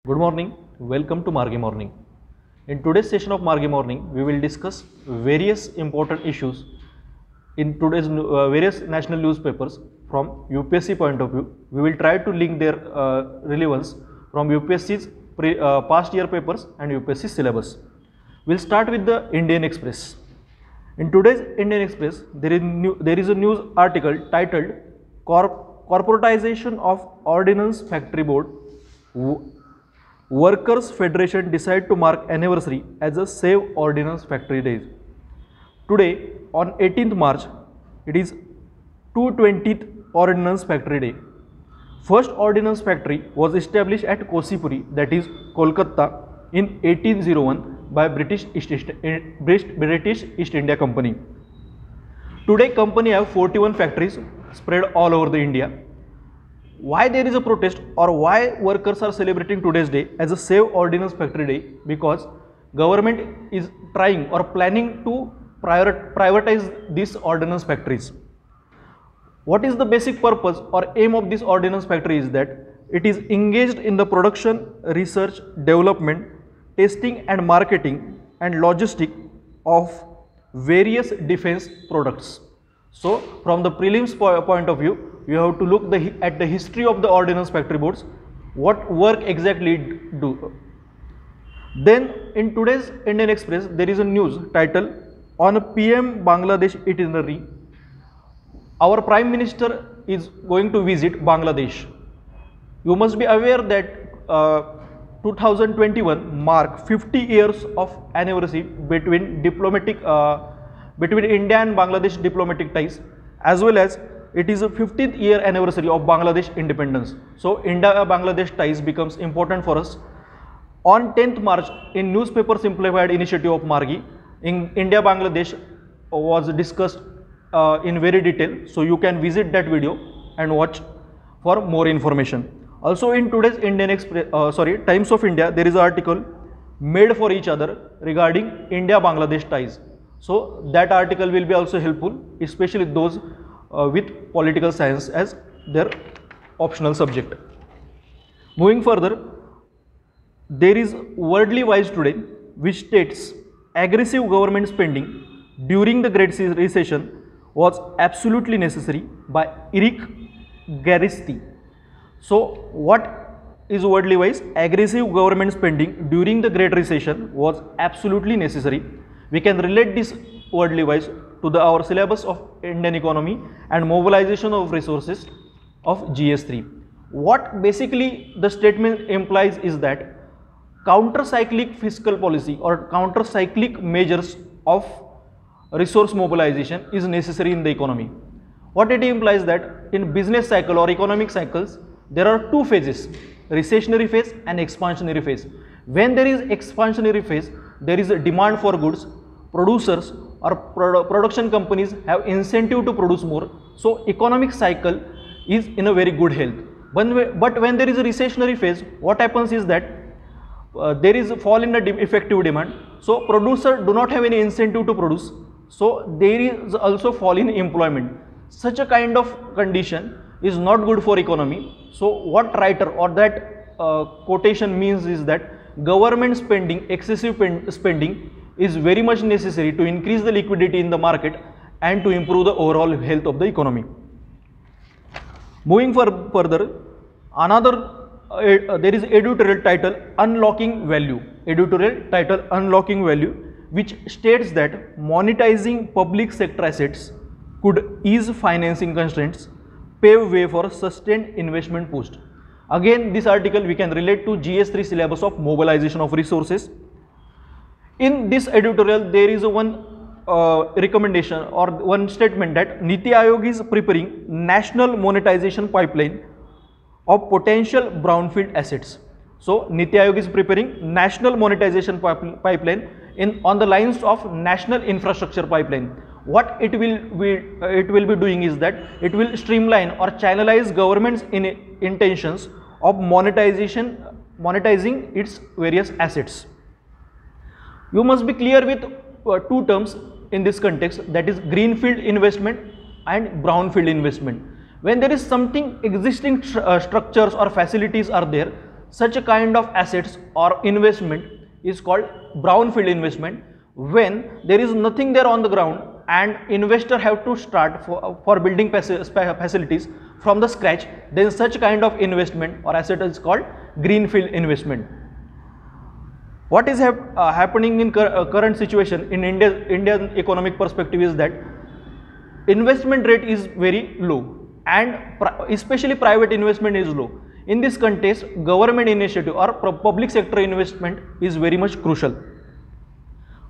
Good morning, welcome to Margi Morning. In today's session of Margi Morning, we will discuss various important issues in today's various national newspapers from UPSC point of view. We will try to link their relevance from UPSC's past year papers and UPSC syllabus. We'll start with the Indian Express. In today's Indian Express, there is a news article titled Corporatization of Ordnance Factory Board. Workers Federation decide to mark anniversary as a Save Ordnance Factory Day. Today, on 18th March, it is 220th Ordnance Factory Day. First ordnance factory was established at Kosipuri, that is Kolkata, in 1801 by British East India Company. Today, company have 41 factories spread all over the India. Why there is a protest or why workers are celebrating today's day as a Save Ordnance Factory Day? Because government is trying or planning to privatize these ordnance factories. What is the basic purpose or aim of this ordnance factory is that it is engaged in the production, research, development, testing and marketing and logistic of various defense products. So from the prelims point of view, you have to look at the history of the ordnance factory boards, what work exactly do. Then in today's Indian Express, there is a news titled on a PM Bangladesh itinerary. Our Prime Minister is going to visit Bangladesh. You must be aware that 2021 mark 50 years of anniversary between between India and Bangladesh diplomatic ties, as well as it is a 50th year anniversary of Bangladesh independence. So India-Bangladesh ties becomes important for us. On 10th March, in newspaper simplified initiative of Margi, in India-Bangladesh was discussed in very detail. So you can visit that video and watch for more information. Also in today's Indian Express, Times of India, there is an article made for each other regarding India-Bangladesh ties. So that article will be also helpful, especially those with political science as their optional subject. Moving further, there is Worldly Wise today, which states aggressive government spending during the Great Recession was absolutely necessary by Eric Garristy. So what is Worldly Wise? Aggressive government spending during the Great Recession was absolutely necessary. We can relate this Worldly Wise to our syllabus of Indian economy and mobilization of resources of GS3. What basically the statement implies is that counter-cyclic fiscal policy or counter-cyclic measures of resource mobilization is necessary in the economy. What it implies that in business cycle or economic cycles, there are two phases, recessionary phase and expansionary phase. When there is expansionary phase, there is a demand for goods, producers or production companies have incentive to produce more, so economic cycle is in a very good health. But when there is a recessionary phase, what happens is that there is a fall in the effective demand, so producers do not have any incentive to produce, so there is also fall in employment. Such a kind of condition is not good for economy. So what writer or that quotation means is that government spending, excessive spending is very much necessary to increase the liquidity in the market and to improve the overall health of the economy. Moving further, there is editorial title Unlocking Value. Editorial title Unlocking Value, which states that monetizing public sector assets could ease financing constraints, pave way for sustained investment boost. Again, this article we can relate to GS3 syllabus of mobilization of resources. In this editorial, there is one recommendation or one statement that Niti Aayog is preparing national monetization pipeline of potential brownfield assets. So Niti Aayog is preparing national monetization pipeline on the lines of national infrastructure pipeline. What it will be doing is that it will streamline or channelize government's intentions of monetizing its various assets. You must be clear with two terms in this context, that is greenfield investment and brownfield investment. When there is something existing structures or facilities are there, such a kind of assets or investment is called brownfield investment. When there is nothing there on the ground and investor have to start for building facilities from the scratch, then such kind of investment or asset is called greenfield investment. What is happening in current situation in Indian economic perspective is that investment rate is very low and especially private investment is low. In this context, government initiative or public sector investment is very much crucial.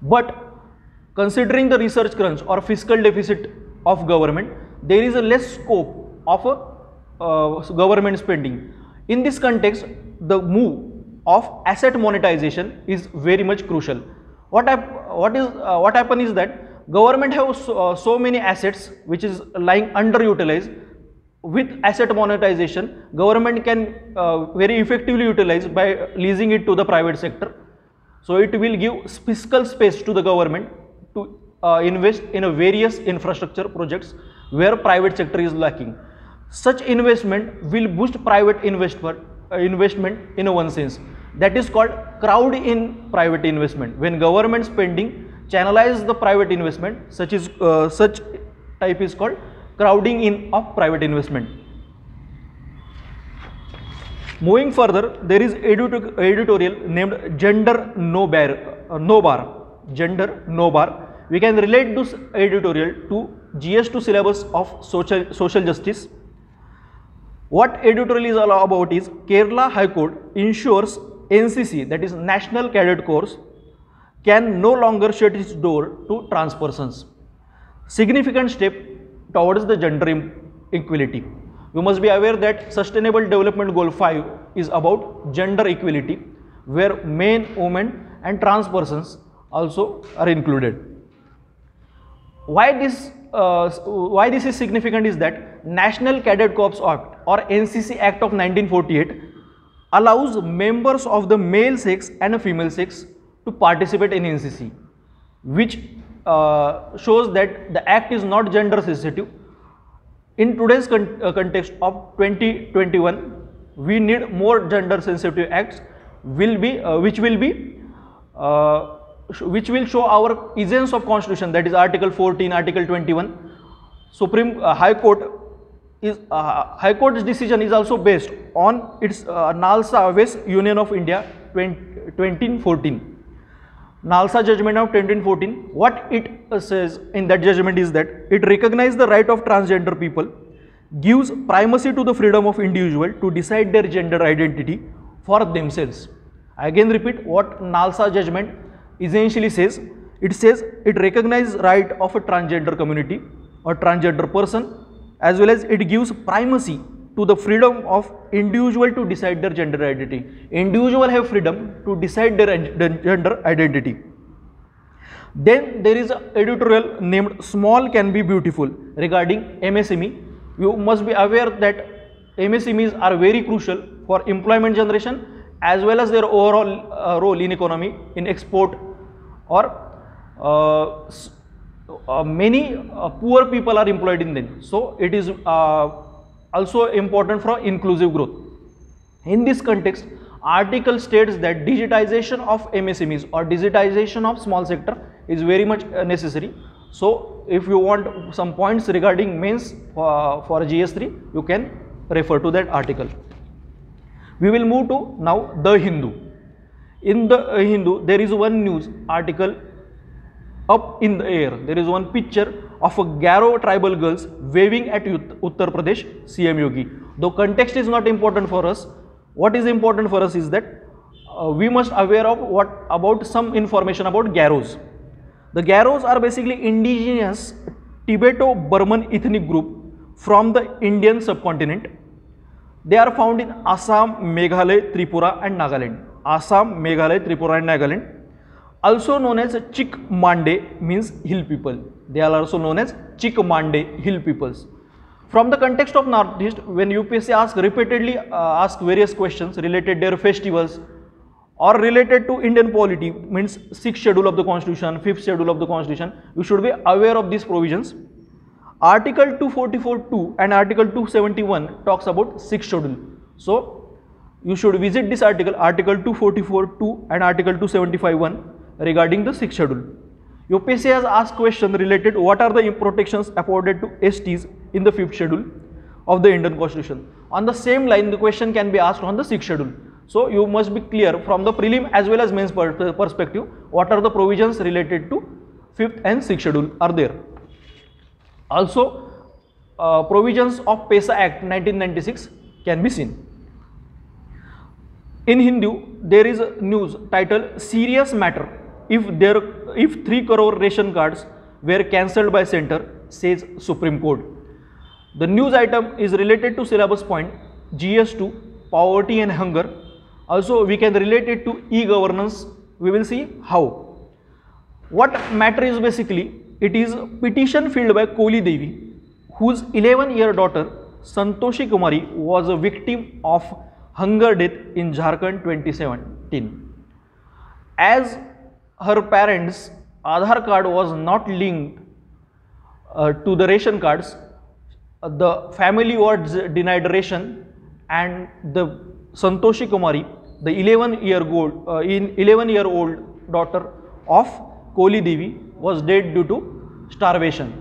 But considering the research crunch or fiscal deficit of government, there is a less scope of government spending. In this context, the move of asset monetization is very much crucial. What happen is that government have so many assets which is lying underutilized. With asset monetization, government can very effectively utilize by leasing it to the private sector. So it will give fiscal space to the government to invest in a various infrastructure projects where private sector is lacking. Such investment will boost private investment in one sense. That is called crowd in private investment. When government spending channelize the private investment, such type is called crowding in of private investment. Moving further, there is editorial named Gender No Bar. Gender No Bar. We can relate this editorial to GS2 syllabus of social justice. What editorial is all about is Kerala High Court ensures NCC, that is National Cadet Corps, can no longer shut its door to trans persons. Significant step towards the gender equality. You must be aware that Sustainable Development Goal 5 is about gender equality, where men, women and trans persons also are included. Why this is significant is that National Cadet Corps Act or NCC Act of 1948 allows members of the male sex and female sex to participate in NCC, which shows that the act is not gender sensitive. In today's context of 2021, we need more gender sensitive acts which will show our essence of constitution, that is Article 14, Article 21. Supreme High Court's decision is also based on its Nalsa West Union of India 2014. Nalsa judgment of 2014, what it says in that judgment is that it recognizes the right of transgender people, gives primacy to the freedom of individual to decide their gender identity for themselves. I again repeat what Nalsa judgment essentially says. It says it recognizes right of a transgender community or transgender person, as well as it gives primacy to the freedom of individual to decide their gender identity. Individual have freedom to decide their gender identity. Then there is an editorial named Small Can Be Beautiful regarding MSME. You must be aware that MSMEs are very crucial for employment generation as well as their overall role in economy, in export, or many poor people are employed in them. So it is also important for inclusive growth. In this context, article states that digitization of MSMEs or digitization of small sector is very much necessary. So if you want some points regarding mains for GS3, you can refer to that article. We will move to now The Hindu. In The Hindu, there is one news article up in the air. There is one picture of a Garo tribal girls waving at Uttar Pradesh CM Yogi. Though context is not important for us, what is important for us is that we must aware of about some information about Garos. The Garos are basically indigenous Tibeto-Burman ethnic group from the Indian subcontinent. They are found in Assam, Meghalaya, Tripura and Nagaland. Assam, Meghalaya, Tripura and Nagaland. Also known as Chikmande, means hill people. They are also known as Chikmande, hill peoples. From the context of Northeast, when UPSC repeatedly ask various questions related to their festivals or related to Indian polity, means 6th schedule of the constitution, 5th schedule of the constitution, you should be aware of these provisions. Article 244.2 and Article 271 talks about 6th schedule. So you should visit this article, Article 244.2 and Article 275.1 regarding the 6th schedule. UPSC has asked question related what are the protections afforded to STs in the 5th schedule of the Indian Constitution. On the same line, the question can be asked on the 6th schedule. So you must be clear from the prelim as well as mains perspective what are the provisions related to 5th and 6th schedule are there. Also, provisions of PESA Act 1996 can be seen. In Hindu, there is a news titled "Serious Matter if 3 crore ration cards were cancelled by center," says Supreme Court. The news item is related to syllabus point GS2, poverty and hunger. Also, we can relate it to e-governance. We will see how. What matter is basically, it is a petition filed by Koli Devi, whose 11-year daughter Santoshi Kumari was a victim of hunger death in Jharkhand 2017. As her parents' Aadhaar card was not linked to the ration cards, the family was denied ration, and the Santoshi Kumari, the 11-year-old daughter of Koli Devi, was dead due to starvation.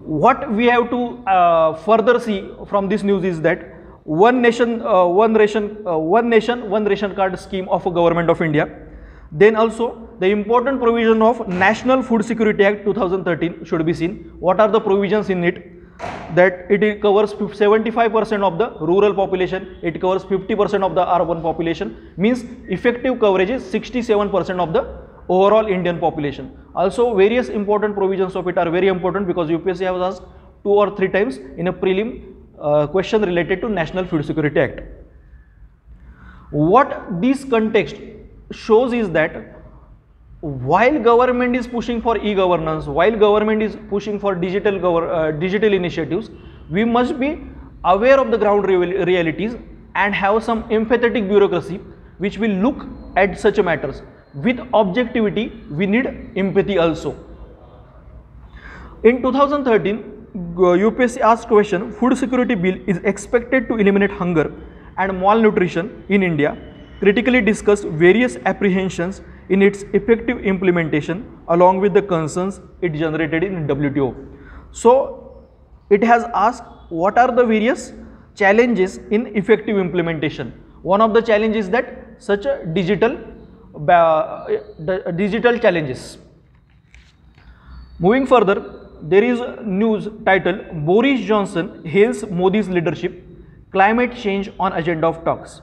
What we have to further see from this news is that one nation, one ration card scheme of a government of India. Then also the important provision of National Food Security Act 2013 should be seen. What are the provisions in it? That it covers 75% of the rural population, it covers 50% of the urban population, means effective coverage is 67% of the overall Indian population. Also, various important provisions of it are very important because UPSC has asked 2 or 3 times in a prelim question related to National Food Security Act. What this context shows is that while government is pushing for e-governance, while government is pushing for digital initiatives, we must be aware of the ground realities and have some empathetic bureaucracy which will look at such matters. With objectivity, we need empathy also. In 2013, UPSC asked question, Food Security Bill is expected to eliminate hunger and malnutrition in India, critically discussed various apprehensions in its effective implementation along with the concerns it generated in WTO. So, it has asked what are the various challenges in effective implementation. One of the challenges is that such a digital challenges. Moving further, there is news titled Boris Johnson hails Modi's leadership, climate change on agenda of talks.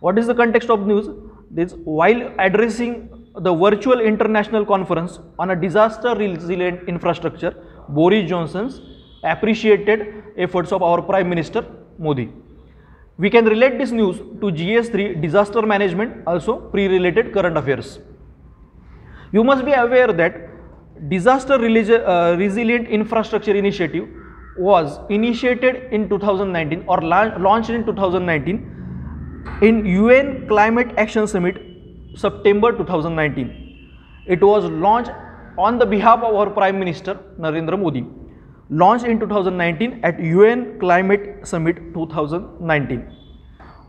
What is the context of news? This, while addressing the virtual international conference on a disaster resilient infrastructure, Boris Johnson appreciated efforts of our Prime Minister Modi. We can relate this news to GS3, disaster management, also pre-related current affairs. You must be aware that disaster resilient infrastructure initiative was initiated in 2019 or launched in 2019 in UN Climate Action Summit, September 2019. It was launched on the behalf of our Prime Minister Narendra Modi. Launched in 2019 at UN Climate Summit 2019.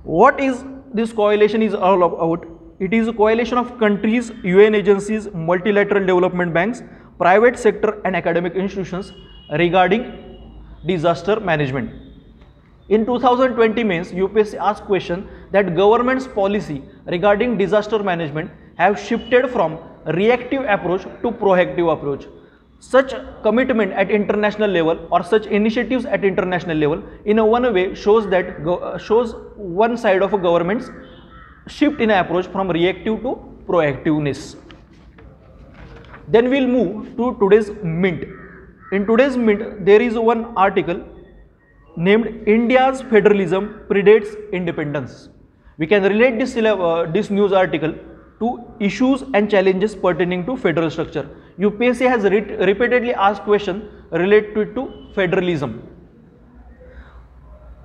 What is this coalition is all about? It is a coalition of countries, UN agencies, multilateral development banks, private sector and academic institutions regarding disaster management. In 2020 mains, UPSC asked question that government's policy regarding disaster management have shifted from reactive approach to proactive approach. Such commitment at international level or such initiatives at international level in a one way shows that shows one side of a government's shift in approach from reactive to proactiveness. Then we'll move to today's Mint. In today's Mint, there is one article named India's Federalism Predates Independence. We can relate this news article to issues and challenges pertaining to federal structure. UPSC has repeatedly asked questions related to federalism.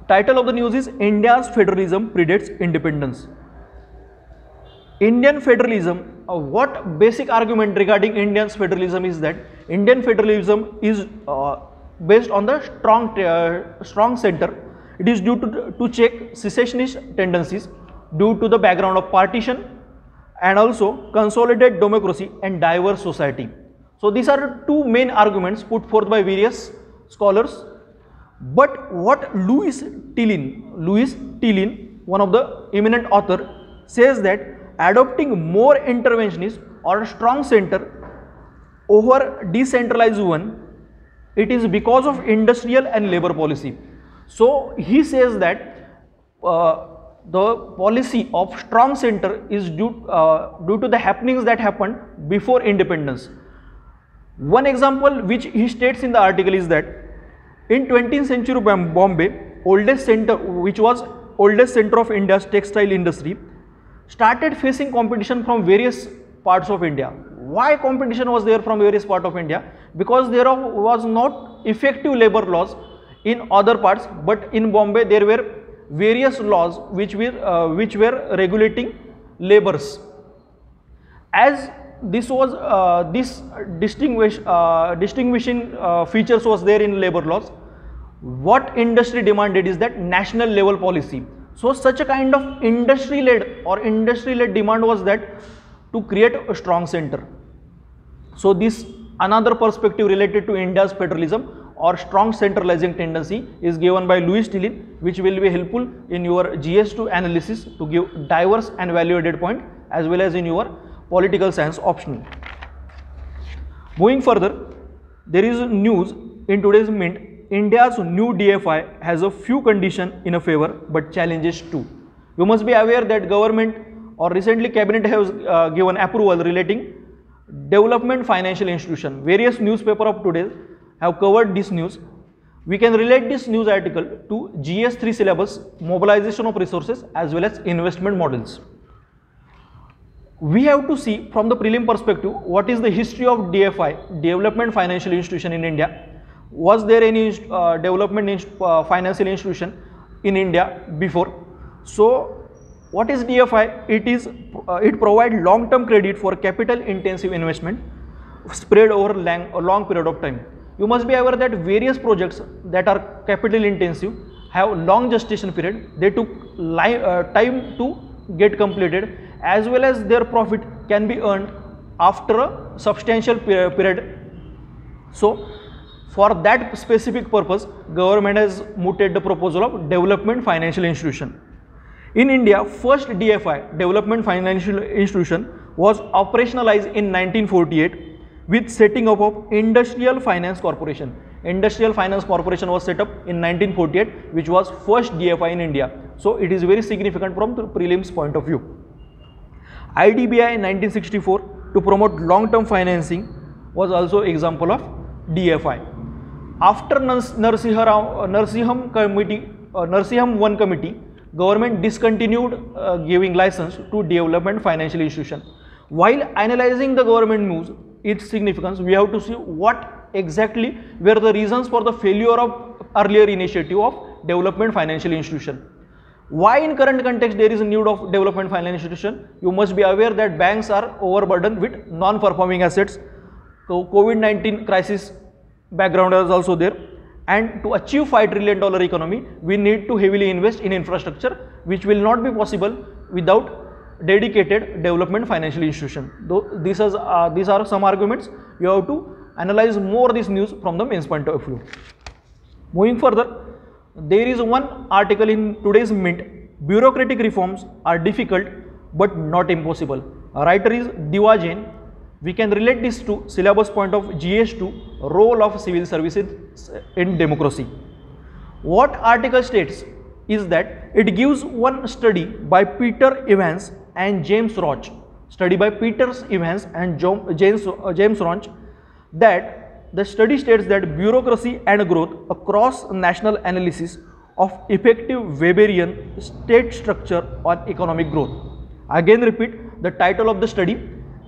Title of the news is India's Federalism Predates Independence. Indian federalism, what basic argument regarding Indian's federalism is that Indian federalism is based on the strong center It is due to check secessionist tendencies due to the background of partition and also consolidate democracy and diverse society. So these are two main arguments put forth by various scholars. But what Louis Tillin, one of the eminent author, says that adopting more interventionist or strong center over decentralized one, it is because of industrial and labor policy. So he says that the policy of strong center is due to the happenings that happened before independence. One example which he states in the article is that in 20th century Bombay, oldest center of India's textile industry, started facing competition from various parts of India. Why competition was there from various parts of India? Because there was not effective labor laws in other parts, but in Bombay there were various laws which were regulating labors. As this was this distinguishing features was there in labor laws, what industry demanded is that national level policy. So such a kind of industry-led demand was that to create a strong center. So this another perspective related to India's federalism or strong centralizing tendency is given by Louis Tillin, which will be helpful in your GS2 analysis to give diverse and value-added point as well as in your political science optional. Moving further, there is news in today's Mint. India's new DFI has a few conditions in a favor but challenges too. You must be aware that government or recently cabinet has given approval relating development financial institution. Various newspapers of today have covered this news. We can relate this news article to GS3 syllabus, mobilization of resources as well as investment models. We have to see from the prelim perspective what is the history of DFI, development financial institution in India. Was there any development financial institution in India before? So what is DFI? It provides long-term credit for capital intensive investment spread over a long period of time. You must be aware that various projects that are capital intensive have long gestation period. They took time to get completed, as well as their profit can be earned after a substantial period. So for that specific purpose, government has mooted the proposal of development financial institution. In India, first DFI, development financial institution, was operationalized in 1948 with setting up of Industrial Finance Corporation. Industrial Finance Corporation was set up in 1948, which was first DFI in India. So it is very significant from the prelims point of view. IDBI in 1964 to promote long-term financing was also example of DFI. After Narsiham I committee, government discontinued giving license to development financial institution. While analyzing the government moves, its significance, we have to see what exactly were the reasons for the failure of earlier initiative of development financial institution. Why in current context there is a need of development financial institution? You must be aware that banks are overburdened with non-performing assets. So COVID-19 crisis background is also there, and to achieve $5 trillion economy, we need to heavily invest in infrastructure, which will not be possible without dedicated development financial institution. Though these are some arguments. You have to analyze more this news from the mains point of view. Moving further, there is one article in today's Mint. Bureaucratic reforms are difficult but not impossible. A writer is Diva Jain. We can relate this to syllabus point of GS2, role of civil services in democracy. What article states is that it gives one study by Peter Evans and James Roach, James Roach, that the study states that bureaucracy and growth, a cross-national analysis of effective Weberian state structure on economic growth. Again repeat the title of the study,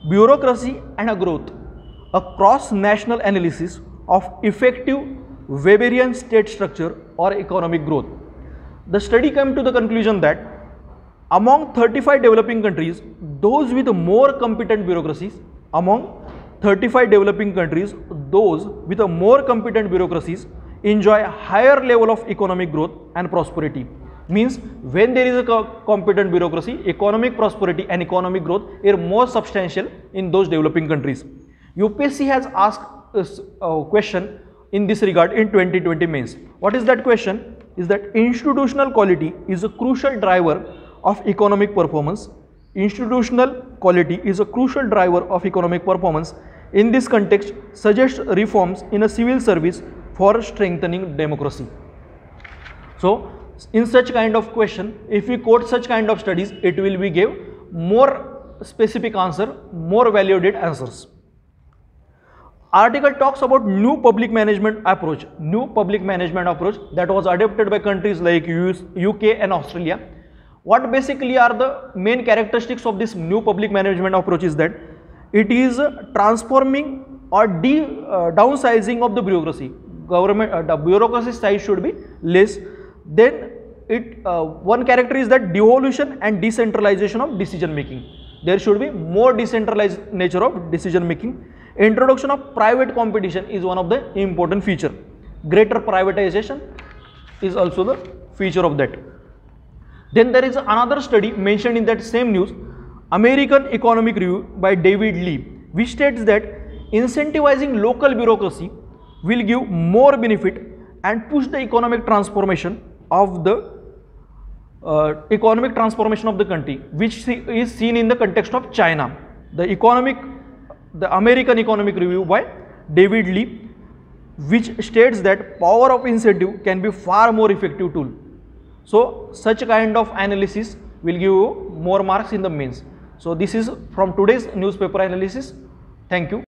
Bureaucracy and Growth, a cross-national analysis of effective Weberian state structure or economic growth. The study came to the conclusion that among 35 developing countries, those with more competent bureaucracies, enjoy higher level of economic growth and prosperity. Means when there is a competent bureaucracy, economic prosperity and economic growth are more substantial in those developing countries. UPSC has asked a question in this regard in 2020 mains. What is that question? Is that institutional quality is a crucial driver of economic performance. Institutional quality is a crucial driver of economic performance. In this context, suggest reforms in a civil service for strengthening democracy. So, in such kind of question, if we quote such kind of studies, it will be give more specific answer, more validated answers. Article talks about new public management approach. New public management approach that was adopted by countries like UK and Australia. What basically are the main characteristics of this new public management approach is that it is transforming or downsizing of the bureaucracy. Government, the bureaucracy size should be less. Then one character is that devolution and decentralization of decision making. There should be more decentralized nature of decision making. Introduction of private competition is one of the important feature. Greater privatization is also the feature of that. Then there is another study mentioned in that same news, American Economic Review by David Lee, which states that incentivizing local bureaucracy will give more benefit and push the economic transformation of the country, which is seen in the context of China. The American Economic Review by David Lee, which states that power of incentive can be far more effective tool. So such kind of analysis will give you more marks in the mains. So this is from today's newspaper analysis. Thank you.